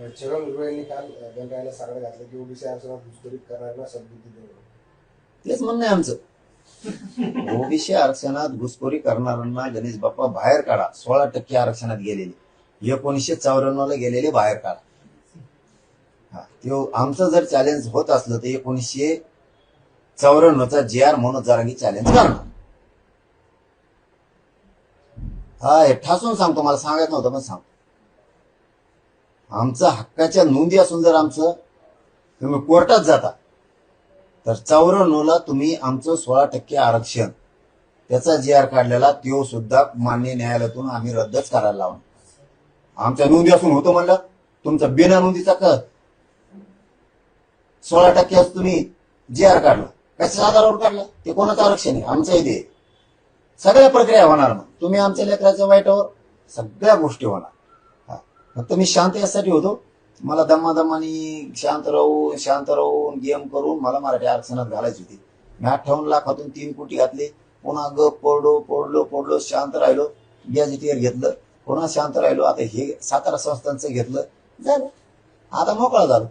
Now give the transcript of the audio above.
छगन भुजबळांनी काल गणरायाला साकडं घातलं की ओबीसी आरक्षणात घुसखोरी करणाऱ्यांना सद्बुद्धी देणं. तेच म्हणणं आहे आमचं. ओबीसी आरक्षणात घुसखोरी करणाऱ्यांना गणेश बाप्पा बाहेर काढा. 16% आरक्षणात गेलेले, 1994 ला गेलेले बाहेर काढा. तो आमचं जर चॅलेंज होत असलं तर 1994चा JR मनोज जरांगी चॅलेंज करणार. हे ठासून सांगतो, मला सांगायचं नव्हतं पण सांगतो. आमचं हक्काच्या नोंदी असून जर आमचं तुम्ही कोर्टात जाता तर 94 ला तुम्ही आमचं 16% आरक्षण त्याचा JR काढलेला तो सुद्धा मान्य न्यायालयातून आम्ही रद्दच करायला लावून. आमच्या नोंदी असून होतं म्हणलं, तुमचा बिना नोंदीचा 16% तुम्ही JR काढला, कशा आधारावर काढला? ते कोणाचं आरक्षण आहे? आमचं इथे सगळ्या प्रक्रिया होणार. मग तुम्ही आमच्या लेकराच्या वाईटावर सगळ्या गोष्टी होणार. फक्त मी शांत यासाठी होतो, मला दमादमानी शांत राहून गेम करून मला मराठी आरक्षणात घालायची होती. मी 58 लाखातून 3 कोटी घातले, पुन्हा पडलो शांत राहिलो, गॅजेटियर घेतलं, पुन्हा शांत राहिलो. आता हे 17 संस्थांचं घेतलं, झालं, आता मोकळा झालो.